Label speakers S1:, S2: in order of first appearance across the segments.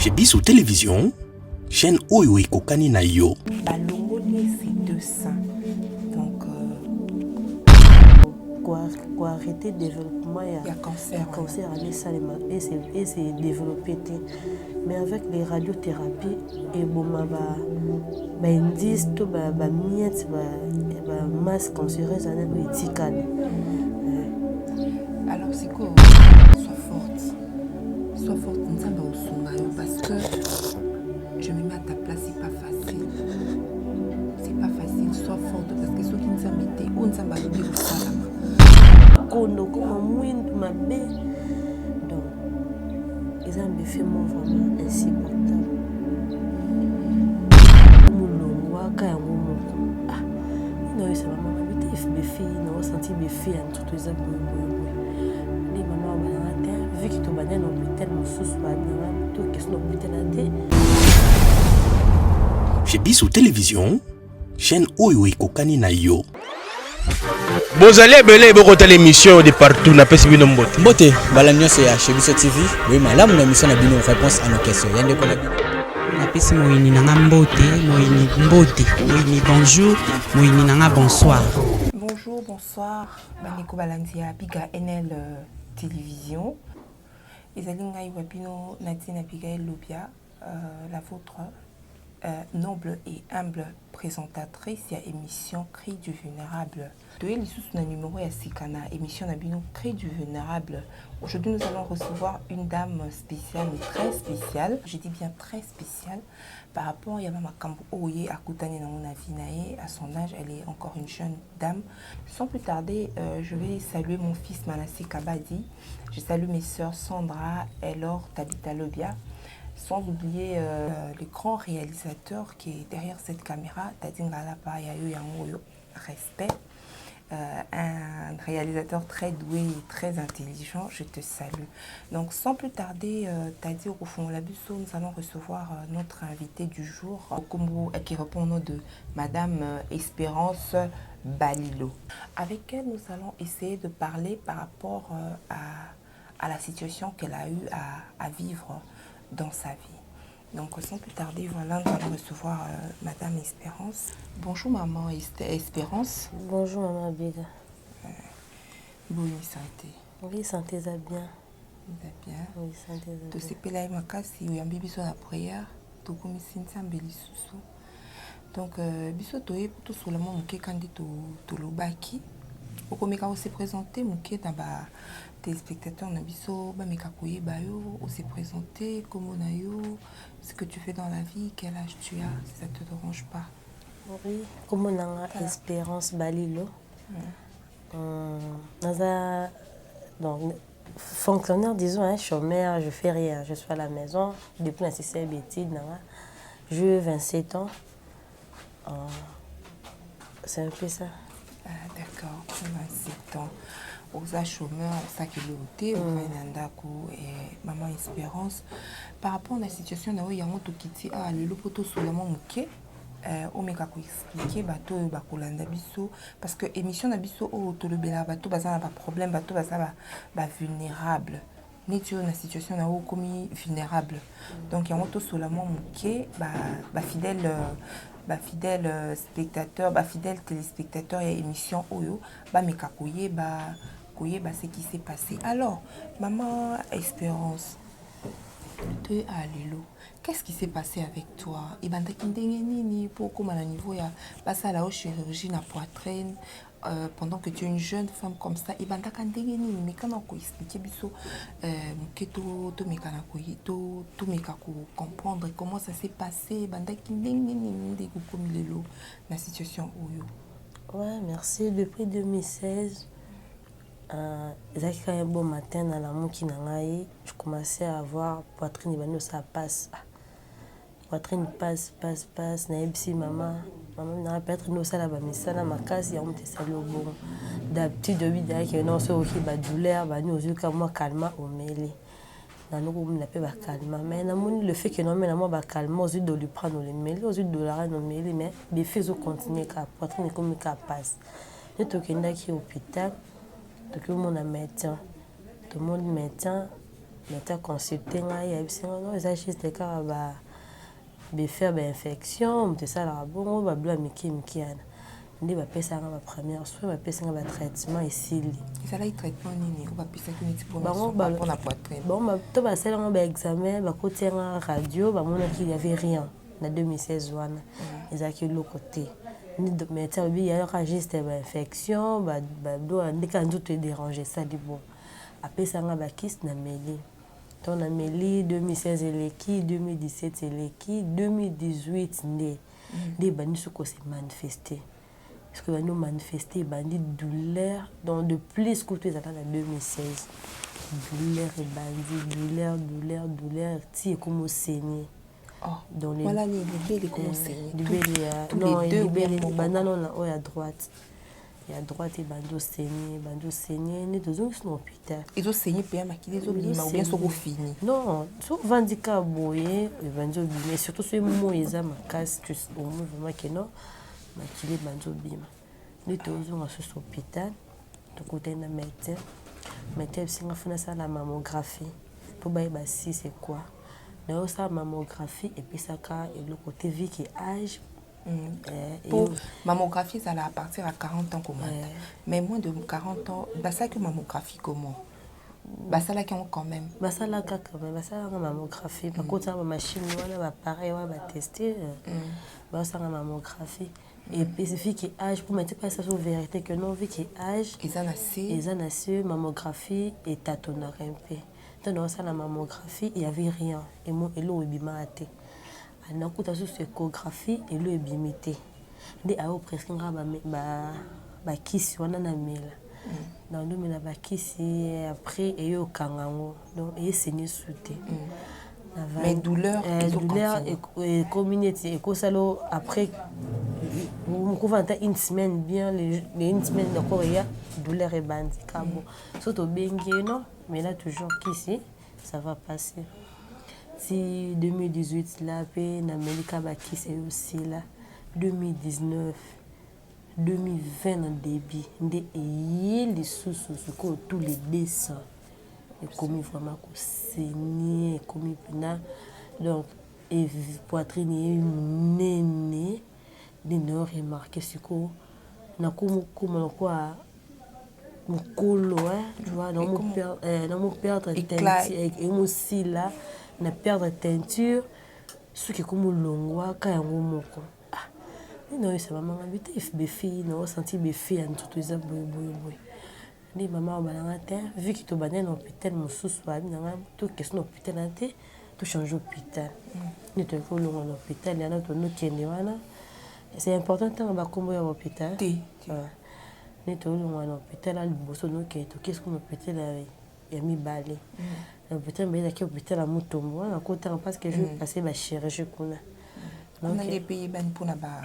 S1: Chez Bissou Télévision, chaîne Oyo et Kokani na yo.
S2: Balongo c'est 200. Donc,
S3: pour arrêter le développement, il y a
S2: cancer.
S3: Cancer et c'est développé. Mais avec les radiothérapies, et bon, indice, tout, miette, masse cancéreuse, éthique.
S2: Alors, c'est quoi? Sois forte, parce que je me mets à ta place, c'est pas facile. C'est pas facile, sois forte, parce que ceux qui nous ont mis, on s'en va le au salama.
S3: Donc, ils ont fait mon vraiment insupportable. Non, c'est vraiment mes filles, non, senti mes filles, tout ça. Les mamans, vu qu'ils te bannent, on peut tellement souffrir, tout qu'est-ce qu'on peut tellement.
S1: Chez Bissou Télévision, chaîne Oyo et Kokani na yo.
S4: Bozale belé bokota l'émission de partout na pesi bino mbote.
S5: Mbote balanyo c'est chez Bissou TV. Oui, madame la mission na bino réponse à nos questions. Yande ko
S6: na pesi moyini nanga mbote, moyini bonjour, moyini nanga bonsoir.
S2: Bonjour, bonsoir. Baneko balandia biga NL télévision. Ezali ngai wabino Nadine Abigail Lobia, la vôtre noble et humble présentatrice à émission Cri du Vulnérable. De l'issue na numéro ya Sikana, émission Nabino Cri du Vulnérable. Aujourd'hui, nous allons recevoir une dame spéciale, mais très spéciale. Je dis bien très spéciale par rapport à Yama Makambo Oye à Koutani Namunavinae. À son âge, elle est encore une jeune dame. Sans plus tarder, je vais saluer mon fils Manassé Kabadi. Je salue mes sœurs Sandra, Elor, Tabitha Lobia. Sans oublier le grand réalisateur qui est derrière cette caméra, Tadingala Payayo Yangoyo, respect. Un réalisateur très doué et très intelligent, je te salue. Donc sans plus tarder, Tadi Okofon Labusso, nous allons recevoir notre invité du jour, Okombo, qui répond au nom de Madame Espérance Balilo. Avec elle, nous allons essayer de parler par rapport à la situation qu'elle a eu à vivre dans sa vie. Donc sans plus tarder, voilà, nous allons recevoir Madame Espérance. Bonjour maman Espérance.
S3: Bonjour maman Abiga.
S2: Bonne santé.
S3: Oui, santé ça bien.
S2: Ça bien.
S3: Oui, santé ça bien.
S2: Tu sais pas là makasi ou yambi biso la prière, to komi sinsa mbeli susu. Donc biso toye pour tout seulement muke kandi to lobaki. Okomeka o se présenter muke na ba téléspectateurs Nabiso, Bamekakoye Bayo, on s'est présenté, comment Nayo, ce que tu fais dans la vie, quel âge tu as, si ça ne te dérange pas.
S3: Oui, comment on a Espérance Balilo. Donc, fonctionnaire, disons, hein, chômeur, je fais rien, je suis à la maison, depuis la 6e étude, j'ai 27 ans. C'est un peu ça.
S2: Ah, d'accord, 27 ans. Aux chômeurs, ça qui est au et maman Espérance. Par rapport à la situation, il y a un autre qui dit ah le poteau seulement muké. On m'a expliqué bateau bakolanda biso parce que émission na biso au to le bela bateau bazana pas problème bateau bazana ba vulnérable. Ni tu na situation na comme vulnérable. Donc il y a un autre seulement muké ba fidèle spectateur, fidèle téléspectateur et émission Oyo ba mekakoye ce qui s'est passé. Alors, maman Espérance, tu es à Lilo. Qu'est-ce qui s'est passé avec toi? Et ben pourquoi à niveau ya passer la chirurgie na poitrine pendant que tu es une jeune femme comme ça. Et ben mais quand on expliquer biso que to mekana ko to mekako comprendre comment ça s'est passé ben la situation Oyo.
S3: Ouais, merci. Depuis 2016. Un bon matin dans la Moukinangaï, je commençais à avoir poitrine et ça passe. Poitrine passe. Naïbsi maman n'a pas être nous ça là-bas, mais ça là ma case, il y a un petit salaud bon. D'habitude, depuis que non, c'est aussi la douleur, nous aux yeux comme moi calme au mêlé. Nous on l'appelle calme, mais le fait que non mais moi calme aux yeux de lui prendre le mêlé, aux yeux de la reine au mêlé, mais les faits ont continué qu'à poitrine comme qu'à passe. Nous toquons qui hôpital. Tout le monde a médecin. Tout le monde médecin. médecin consulté ngai yebisi non eza juste kaka bafaire bainfection moto esalaka bongo bablo ya mike yana nde bapesaka bapremière soin bapesanga batraitement esili
S2: ezalaki traitement nini o bapesaki neti mpona poitrine
S3: bango to basalanga baexamen bakotianga radio bamonaki y avait rien na 2016 wana ezalaki eloko te médecin obi yayaka juste bainfection bablo ndeka nzoto edérange esali bon apesanga bakisi na meli to na meli 2016 eleki 2017 eleki 2018 nde ebandi soko se manifester parce que bandi manifester ebandi douleur donc de plus kutu ezala na 2016 douleur ebandi douleur ti ekomi osaigner
S2: voilà les libelles comment saigner
S3: libelle banda non na oyo à droite à droite ebandi osaigner nde tozongisi na hôpital
S2: ezosaigner mpe ya makili ezobima ou bien soko fini
S3: non so ovandi ka boye ebandi obima surtout so moi eza makasi omoi vraiment ke non makili ebandi obima nde tozonga susu hôpital tokutani na médecin ebisinga funa asala mammographie mpo bayeba si c'est quoi nayo osala mammographie epesaka eloko te viki âge.
S2: Pour mammographie, ça à partir à 40 ans comment mais moins de 40 ans, bah ça que mammographie comment bah ça là qui ont quand même
S3: bah ça là quand même bah ça là mammographie par contre ça ma machine voilà bah pareil on va tester bah ça la mammographie et spécifique âge pour mettre pas ça sur vérité que non vu que âge ils en assez mammographie et tâtonneur un peu donc ça la mammographie il y avait rien et moi et l'eau ebimate nakuta sur échographie et le ebimité nde ao presque bakisi wana na mela na ndo mela bakisi après eyo kangango donc esenye sute
S2: mais douleur
S3: et communauté ekosalo après on couvre une semaine bien les une semaine encore il y a douleur et bandi kabo surtout bengi non mais là toujours qu'ici ça va passer. Si 2018 là pe na melika bakisi aussi là 2019 2020 en début nde eyeli susu ko tous les 200 et comme vraiment ko saigner comme pina donc et poitrine nene de ne remarquer siko na comme quoi mokolo tu vois dans mon perdre tête et aussi là na perdre teinture soki comme longwa ka yango moko non c'est maman habité befi non senti befi en tout ça boy ni maman balanga te vu que to bané dans hôpital mosusu ba binanga to question hôpital ante to changer hôpital ni to ko longa na hôpital yana to no kende wana c'est important tant ba kombo ya hôpital ni to longa na hôpital al boso no ke to qu'est-ce qu'on hôpital ya mi balé hôpital mais là qui hôpital à Mutombo à côté parce que je vais passer ma chirurgie kuna
S2: on a les pays ben pour là-bas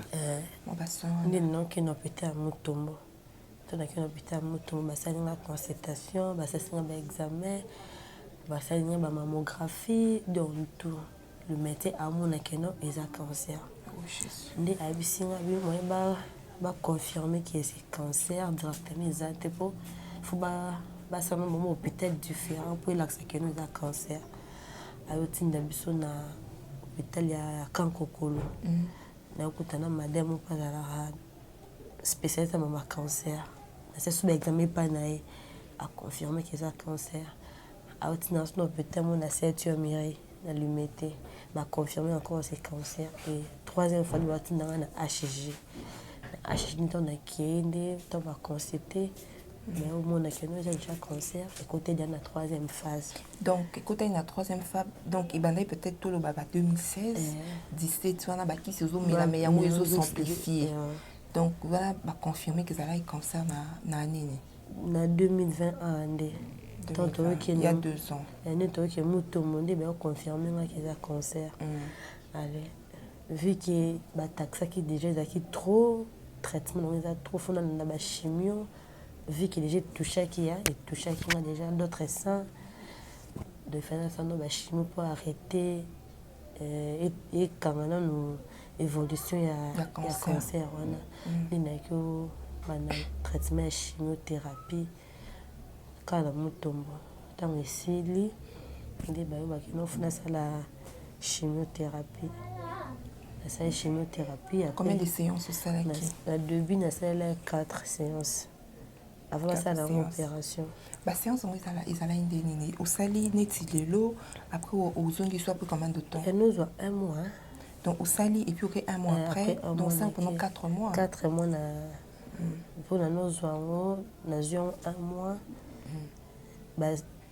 S3: ni non qui hôpital à Mutombo to na qui hôpital à Mutombo ba ça une consultation ba ça c'est un examen ba ça une mammographie donc tout le médecin à mon akeno ils a cancer ndi abisinga bi moi ba confirmer que c'est cancer directement exact pour faut ba ça un moment hôpital différent pour l'accès que nous a cancer ayotinda biso na hôpital ya Kankokolo na kutana madame pas la spécialiste en cancer c'est sous examen pas naé a confirmé que c'est cancer ayotinda sur hôpital mon a certifié mairie na lumete m'a confirmé encore c'est cancer et troisième fois nous ayotinda na HG on a kiende on va consulter. Mais au moins, on a déjà cancer et côté dans la troisième phase.
S2: Donc, côté dans la troisième phase, donc il y a peut-être tout le baba 2016, 17, on a bâti ces eaux, mais il y a des eaux simplifiées. Donc voilà, bah confirmer que ça a cancer na année.
S3: Na 2020
S2: il y a 2 ans.
S3: Il y a 2 ans, tout le monde a confirmé qu'il y a cancer. Allez, vu que bah taxa qui déjà ils trop traitement, ils ont trop fondé dans la chimio. Vu qu'il est touché qui a et touché qui a déjà d'autres seins de faire ça nos chimio pour arrêter et quand même nous évolution il y a cancer on a n'a que traitement chimiothérapie quand la Mutombo tant ici nde bayebaki nofu nasala chimiothérapie. Nasala chimiothérapie.
S2: Combien de séances osalaki?
S3: Na début nasala 4 séances. Avant basala yango opération.
S2: Baséance yango ezala nde nini? Osali neti lelo, après ozongi so après combien de temps?
S3: Nous avons 1 mois.
S2: Donc osali et puis un mois après, donc 5 pendant 4 mois.
S3: 4 mois pour nous avons 1 mois.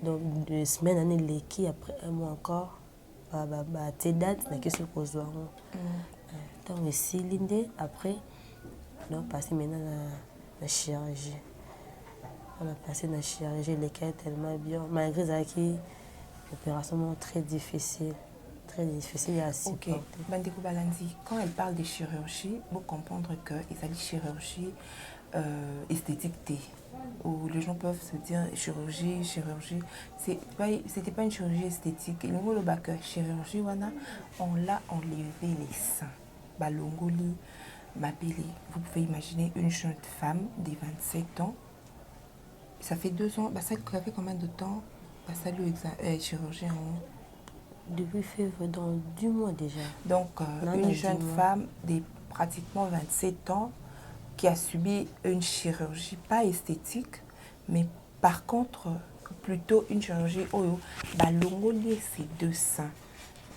S3: Donc 2 semaines année l'équipe après 1 mois encore. Tes dates na question pour nous. Tant aussi l'indé après donc passer maintenant la chirurgie. On a passé la chirurgie lesquelles tellement bien malgré ça qui opération très difficile à supporter.
S2: Ok, Bandeko Balanzi, quand elle parle de chirurgie, il faut comprendre que il y a chirurgie esthétique, où les gens peuvent se dire chirurgie, c'était pas une chirurgie esthétique. Le bac chirurgie, on l'a enlevé les seins, balongoli, mapeli. Vous pouvez imaginer une jeune femme de 27 ans, ça fait 2 ans, ça fait combien de temps? Ça lui chirurgie en
S3: depuis février, dans 2 mois déjà.
S2: Donc, une jeune femme de pratiquement 27 ans qui a subi une chirurgie, pas esthétique, mais par contre, plutôt une chirurgie oyo, balongoli ses 2 seins.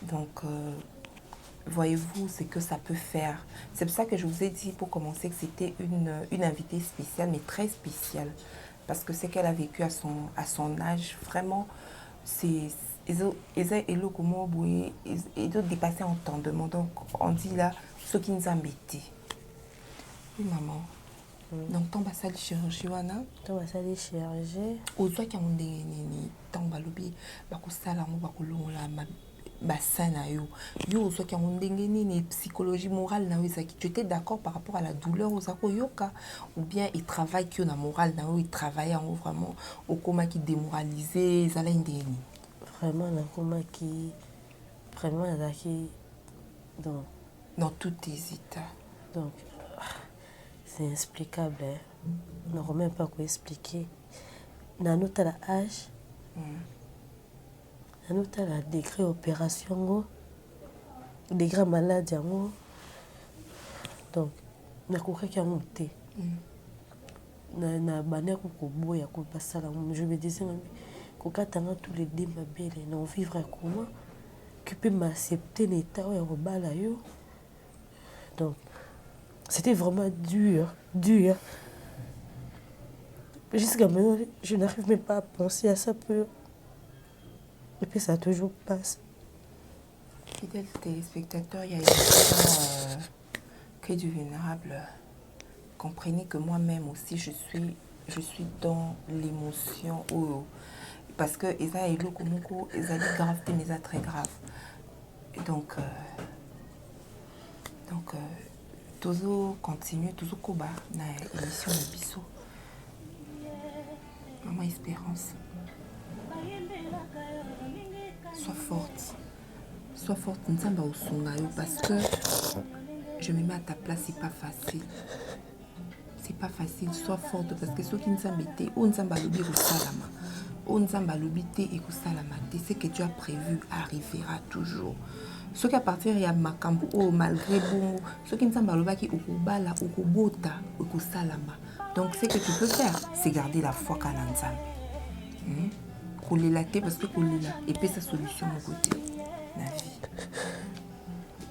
S2: Donc, voyez-vous ce que ça peut faire. C'est pour ça que je vous ai dit pour commencer que c'était une invitée spéciale, mais très spéciale. Parce que ce qu'elle a vécu à son âge, vraiment, c'est... Ils ont dépassé entendement. Donc, on dit là, ce qui nous a embêtés. Oui, maman. Donc, ton basal chirurgie, wana?
S3: Ton basal chirurgie.
S2: Aux autres qui ont des temps balobi, bakusalamu bakulongola bassin na yo. Yo aux autres qui ont des psychologie morale na yo. Tu étais d'accord par rapport à la douleur aux ako yoka ou bien il travaille qui na morale na yo, il travaille en vraiment au coma qui démoralisé, ça là indéni.
S3: Vraiment un coma qui vraiment
S2: dans tous tes états.
S3: Donc c'est inexplicable. On n'a même pas quoi expliquer. Dans notre âge, dans notre degré opération, degré maladie, donc na koka qui a monté. Na banner ko boya ko pasala. Je me disais quand on a tous les deux ma belle, on vivra comment qui peut m'accepter l'état où on va là. Donc c'était vraiment dur. Jusqu'à maintenant, je n'arrive même pas à penser à ça peu. Et puis ça toujours passe.
S2: Fidèles téléspectateurs, il y a une question que du vulnérable. Comprenez que moi-même aussi je suis dans l'émotion parce que Eza et Lokomoko, Eza grave, mais Eza très grave. Et donc toujours continue, toujours combat dans l'émission de Bissot. Maman Espérance, sois forte, Nzamba Osungayo, parce que je me mets à ta place, c'est pas facile. C'est pas facile, sois forte parce que ceux qui nous ont été, on nous a balobi salama, on nous a balobi et salama. Ce que tu as prévu arrivera toujours. Ceux qui appartiennent à Makambo, malgré bon, ceux qui nous ont balobi qui okubala, okubota, okusalama. Donc ce que tu peux faire, c'est garder la foi qu'à l'ensemble. Coller la tête parce que coller la et puis sa solution au côté, la vie.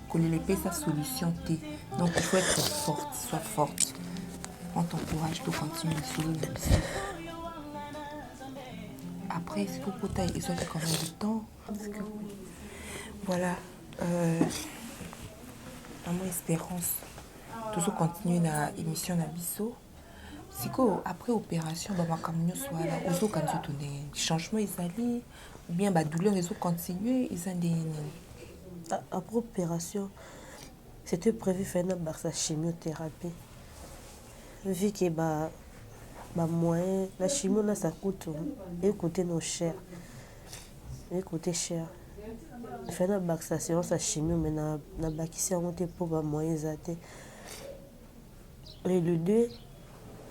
S2: Coller l'épée sa solution t'es. Donc il faut être forte, sois forte. Prends ton courage pour continuer sur le dossier. Après, c'est pour taille et ça fait combien de temps? Voilà. Maman Espérance. Toujours continuer la émission na Bissot. C'est quoi après opération, ma camion soit là, aux autres quand tu donnes des changements ils allaient, ou bien ma douleur ils ont continué, ils ont des.
S3: Après opération, c'était prévu faire une chimiothérapie. Vu que moyen, la chimio là ça coûte écoutez nos chers. Écoutez cher. Faire une vaccin ça chimio mais na bakisi monter pour ba moyen zaté. Et le 2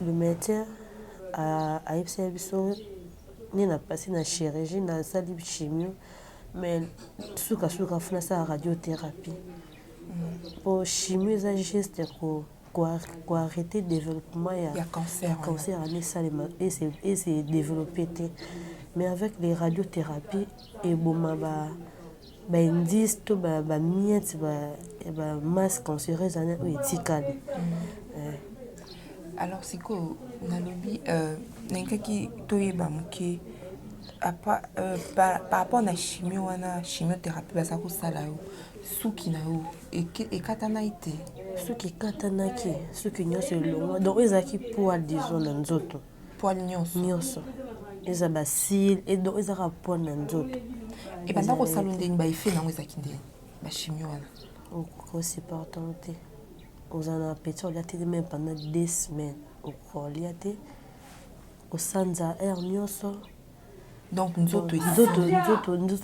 S3: le médecin a ni na passé na chirurgie na sali chimio mais suka funa sa radiothérapie pour chimio eza juste ko arrêter développement ya cancer ani salema et c'est développé mais avec les radiothérapies et boma ba indice to ba miette ba masse cancéreuse ana o etikali.
S2: Alors siko nalobi nengaki toyeba moke par rapport na chimio wana chimiothérapie baza kosala yo suki na yo ekatana ite
S3: suki ekatanaki suki nyonso elongwa donc ezalaki poil disons na nzoto
S2: poil nyonso
S3: eza basile et donc ezaka poil na nzoto
S2: ebanda kosala ndeni baefe nango ezalaki ndeni bachimio wana
S3: okosupportant te ozala na appétit olia te même pendant 2 semaines okolia te kosanza aire nyonso
S2: donc nzoto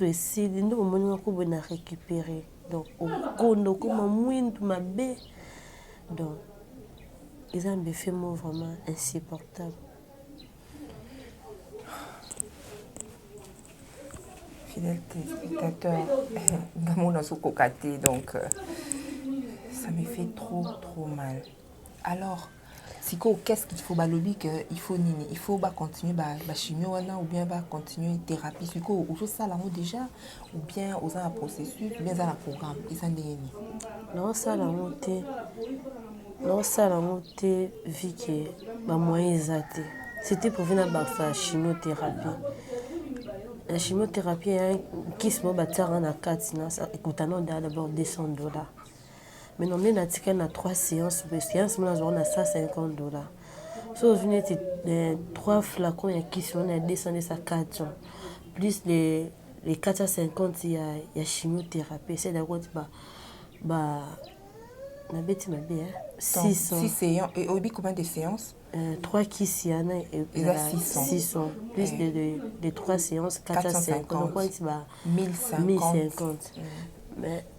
S3: esili nde omoni ngako boye na récupéré donc okondo okoma mwindu mabe donc eza na befe mo vraiment insupportable.
S2: Fidèle téléspectateur, Gamona Sokokaté, donc ça me fait trop mal. Alors, Siko, qu'est-ce qu'il faut balobi que il faut nini, il faut continuer chimio ou bien continuer thérapie Siko, ou ça là déjà ou bien aux un processus ou bien dans un programme et ça n'est ni.
S3: Non ça la montée vu que ba moyen exact. C'était pour venir faire chimiothérapie. La chimiothérapie qui se bat na 4 écoutons d'abord $200. Mais on est à 3 séances, séances on a $150. Si vous venez 3 flacons qui sont à 200 à 400, plus les 450 il y a chimiothérapie, c'est d'accord bah na bête ma bien 600
S2: séances et au combien de séances
S3: 3 qui s'y en a et 600 plus de 3 séances 450 donc on dit bah 1050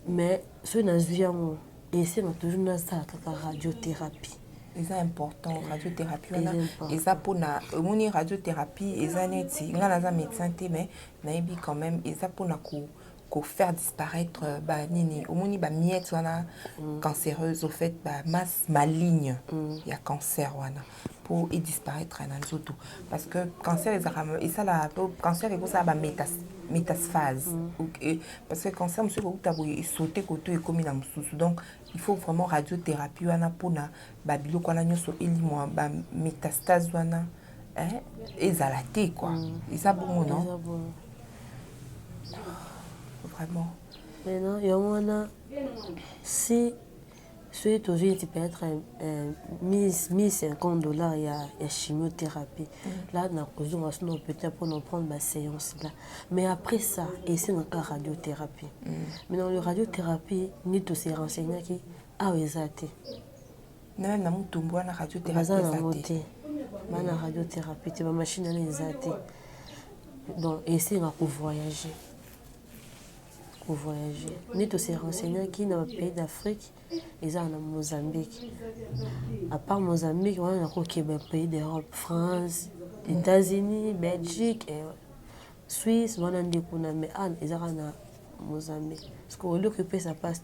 S3: mais ce n'a jamais et c'est toujours dans ça la radiothérapie.
S2: C'est important radiothérapie et ça pour na moni radiothérapie et ça neti ngana za médecin mais naibi quand même et ça pour na ko faire disparaître nini omoni miette wana cancéreuse au fait masse maligne il y a cancer wana pour disparaître dans nzoto parce que cancer et ça la cancer et ça métastase parce que cancer monsieur ko taboye sauter côté comme na mususu donc il faut vraiment radiothérapie wana pour na biloko wana nyoso elimo métastase wana ezalate quoi et ça bon non vraiment.
S3: Maintenant, il y a si aujourd'hui tu peux être $1050, il y a chimiothérapie. Là, on peut-être pour nous prendre ma séance là. Mais après ça, et c'est notre radiothérapie. Maintenant, la radiothérapie, ni tous ces renseignants qui a été.
S2: Même dans mon tombeau, la radiothérapie.
S3: La radiothérapie, tu vas machine à les athées. Donc, essayer de voyager. Ni tous ces renseignants qui dans le pays d'Afrique, ils sont en Mozambique. À part Mozambique, on a un pays d'Europe, France, États-Unis, Belgique, Suisse, on a des mais ils sont en Mozambique. Parce qu'au lieu que ça passe,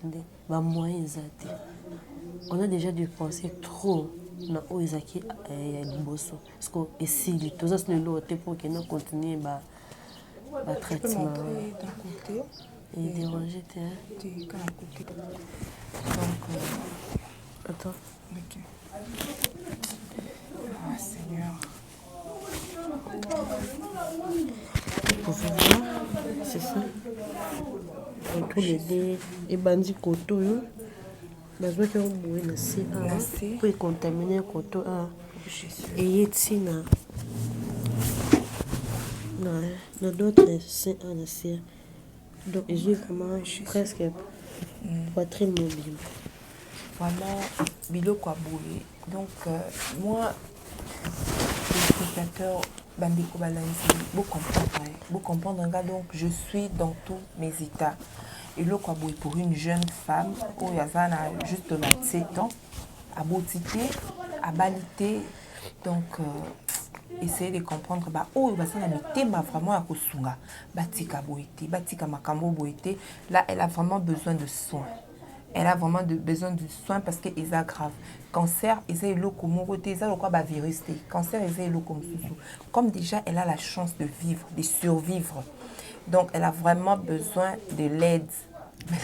S3: on a déjà dépensé trop dans Oizaki et Liboso. Parce que ici, tous les autres pour qu'ils nous continuent le traitement. Et déranger tes
S2: donc
S3: attends.
S2: Ok. Ah Seigneur.
S3: Pour voir, c'est ça. Pour les bandits coteaux, besoin qu'on bouille le pour contaminer le coteau et y a d'autres c'est un acier. Donc, j'ai vraiment presque poitrine mobile.
S2: Vraiment, biloko aboulé. Donc, moi, les spectateurs, Bandeko Balanzi, vous comprendre, donc je suis dans tous mes états. Et le Kwaboué pour une jeune femme, où il y a juste 27 ans, à Botité, à Balité, donc essayer de comprendre oh ça na mitema vraiment à kosunga batika boité batika makambo boité. Là elle a vraiment besoin de soins. Elle a vraiment besoin de soins parce que ils a grave. Cancer, ils ont le comoroté, ils ont le quoi virus. Cancer, ils ont le comme déjà elle a la chance de vivre, de survivre. Donc elle a vraiment besoin de l'aide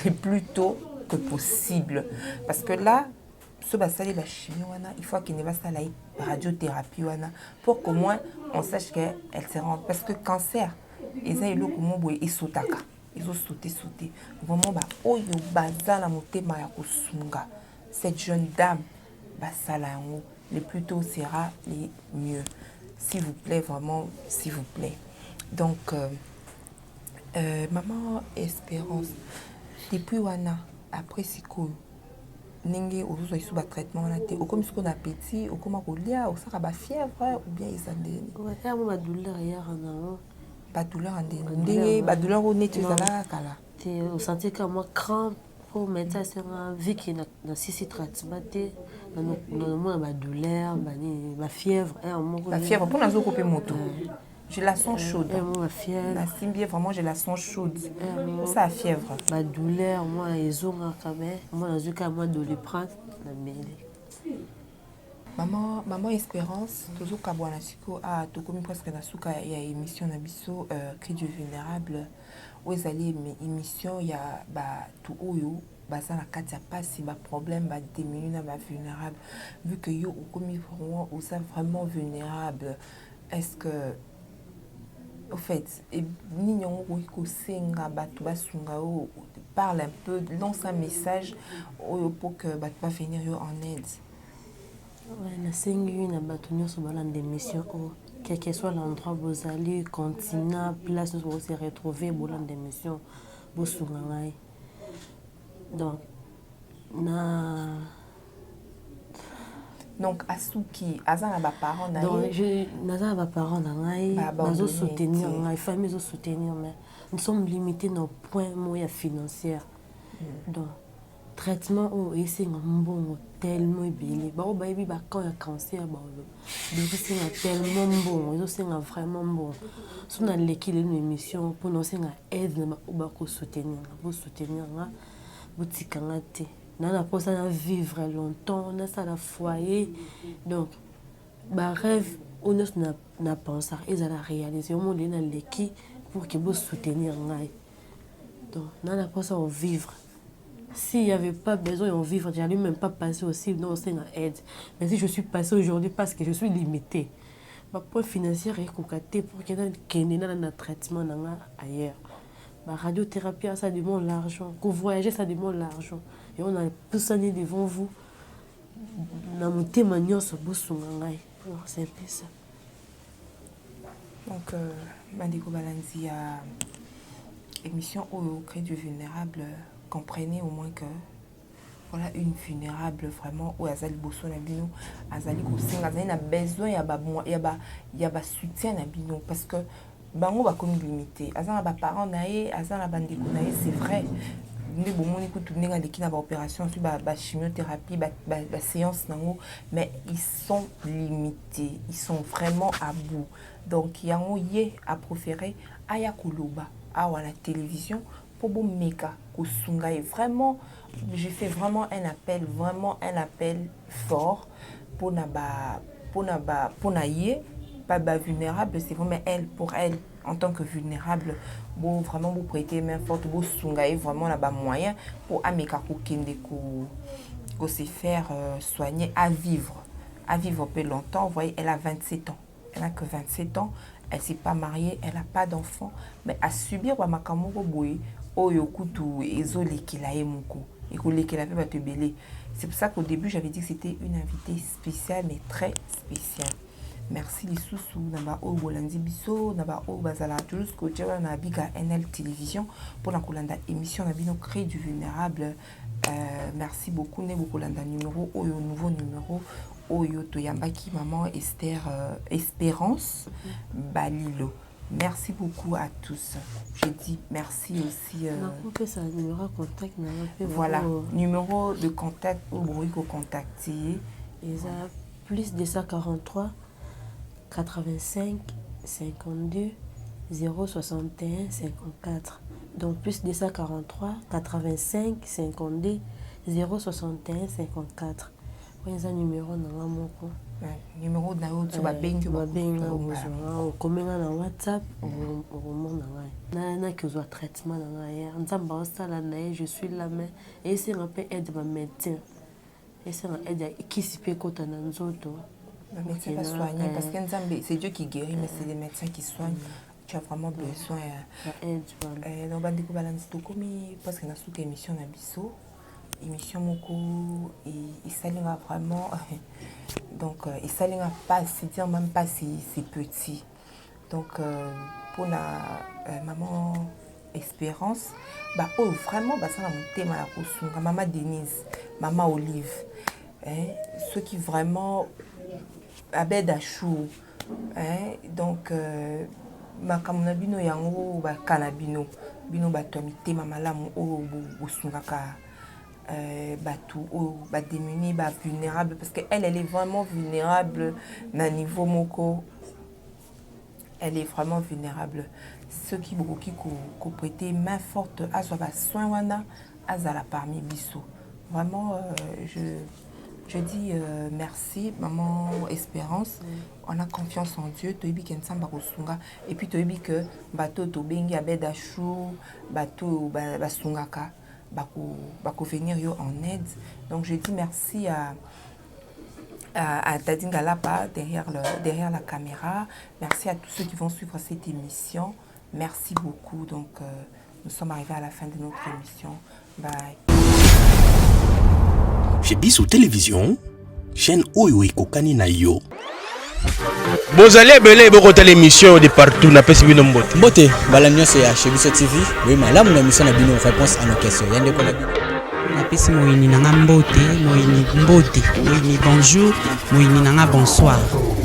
S2: le plus tôt que possible parce que là ce basali ba chimie wana il faut qu'il ne va pas la radiothérapie wana pour qu'au moins on sache qu'elle se rend parce que cancer ils ont le combo et sotaka. Ils ont sauté. Vraiment, oyo bazala motema ya kosunga. Cette jeune dame, basala yango, le plus tôt sera le mieux. S'il vous plaît, vraiment, s'il vous plaît. Donc, maman Espérance, depuis wana, après siko, nenge ozo isu ba traitement wana te, okomi siko na appétit, okoma kolia, osaka ba fièvre ou bien isandeni.
S3: Ouais, il y a ma douleur hier en
S2: Pas douleur en ndenge ba douleur au nez tu zala kala
S3: tu au senti comme moi crampe pour mettre ça sur un vie qui na sisi traitement dans moi ma douleur ma fièvre
S2: la fièvre pour nazo couper moto j'ai la sens chaude
S3: ma fièvre
S2: la simbier vraiment j'ai la sens chaude ça fièvre
S3: ma douleur moi ezonga quand même moi nazo ka moi doliprane na mele.
S2: Maman Espérance, toujours kabwana siko tokomi presque na suka ya émission na biso cri du vulnérable où ezali émission ya tout oyo baza na kati ya pasi ba problème ba démuni na ba vulnérable vu que yo okomi vraiment osa vraiment vulnérable est-ce que au fait nini yango ko senga batu basunga o parle un peu lance un message pour que batu va venir yo en aide.
S3: Ouais, nasengi na bato nyonso balanda émission quel que soit l'endroit bozali continent place où vous se retrouver bolanda émission bosunga ngai
S2: donc asuki azana ba parents na
S3: donc je nazana ba parents na ngai nazo soutenir ngai famille zo soutenir mais nous sommes limités dans point moyen financier donc traitement o esenga mbongo tellement ebele bao bayebi bakan ya cancer baolo esenga tellement mbongo ezosenga vraiment mbongo so naleki lelo émission mpona osenga aide na bakosoutenir nga botika nga te nana mposa na vivre longtemps nasala foyer donc barêve oyo nyonso na pensar ezala réaliser omondeli naleki pour ke bosoutenir ngai donc nana mposa ovivre. S'il n'y avait pas besoin d'en vivre, je n'allais même pas passer aussi dans une aide. Mais si je suis passée aujourd'hui parce que je suis limitée, ma point financier est cocaté pour qu'il y ait un traitement ailleurs. La radiothérapie, ça demande l'argent. Quand vous voyagez, ça demande l'argent. Et on a tout ça devant vous. Dans mon témoignage, c'est un peu ça.
S2: Donc, Mandiko Balanzi a émission au Crédit du Vulnérable. Comprenez au moins que voilà une vulnérable vraiment où azali bosso na bino azali kosenga azali na besoin ya ba soutien na bino parce que bango ba komi limité azana ba parents naé azana bandeko naé c'est vrai ndi bomoni ko tourner nga leki na ba opération sur ba chimiothérapie ba séance nango mais ils sont limités ils sont vraiment à bout donc yango yé a préféré aya koloba à la télévision pour bon méga kosunga et vraiment j'ai fait vraiment un appel fort pour na pas vulnérable c'est vraiment elle pour elle en tant que vulnérable bon vraiment vous prêter main forte vous sunga et vraiment là bas moyen pour ameka ko kende ko se faire soigner à vivre peu longtemps. Vous voyez elle a 27 ans elle n'a que 27 ans elle s'est pas mariée elle a pas d'enfant mais à subir wa makamoko boy oyo kutu ezolekela ye moko ekolekela pe bato ebele. C'est pour ça qu'au début j'avais dit que c'était une invitée spéciale mais très spéciale. Merci lisusu na ba oyo bolandi biso na ba oyo bazala toujours scotché na biga NL télévision pour la kolanda émission na bino Cri du vulnérable. Merci beaucoup ne bokolanda numéro oyo nouveau numéro oyo toyambaki maman Esther Espérance Balilo. Merci beaucoup à tous. Je dis merci aussi. Voilà, numéro de contact où vous pouvez contacter.
S3: Ils ont plus de 143 85 52 061 54. Donc plus 243 85 52 061 54. C'est un numéro dans moko.
S2: Numéro na yo tu ba bengi
S3: ba benga on commenga na WhatsApp on mona na que soit traitement na ya nzamba osala na je suis là mais et c'est un peu aide ma médecin et c'est un aide qui s'y peut kota na nzoto.
S2: Le médecin va soigner parce que c'est Dieu qui guérit mais c'est les médecins qui soignent. Tu as vraiment besoin d'aide. Donc bandi ko balance to komi parce que na sous émission na biso émission moko il s'aligne vraiment donc il s'aligne pas c'est dire même pas c'est petit donc pour la maman Espérance bah oh vraiment bah ça la monter ma la maman Denise maman Olive ceux qui vraiment abed à chou donc makamuna bino yango ba kanabino bino batomité mama la o osungaka batou ou démunis, vulnérables parce qu'elle est vraiment vulnérable à niveau moko. Elle est vraiment vulnérable. Ceux qui prêter main forte à soi soin wana azala parmi biso. Vraiment je dis merci maman Espérance. On a confiance en Dieu. Toibi kensamba kosunga et puis toibi que bateau to bengi abeda chou bateau basungaka. Bako venir en aide. Donc je dis merci à Tadine Galapa derrière la caméra. Merci à tous ceux qui vont suivre cette émission. Merci beaucoup. Donc nous sommes arrivés à la fin de notre émission. Bye.
S1: Chez Bissou Télévision, chaîne Oyo Kokani na yo.
S4: Bozali belé bokota l'émission de partout na pesi bino mbote.
S5: Mbote bala nyonso ya chez Biso TV. Oui malamu na émission na bino réponse à nos questions. Yande ko na bino.
S6: Na pesi moyini nanga mbote, moyini bonjour, moyini nanga bonsoir.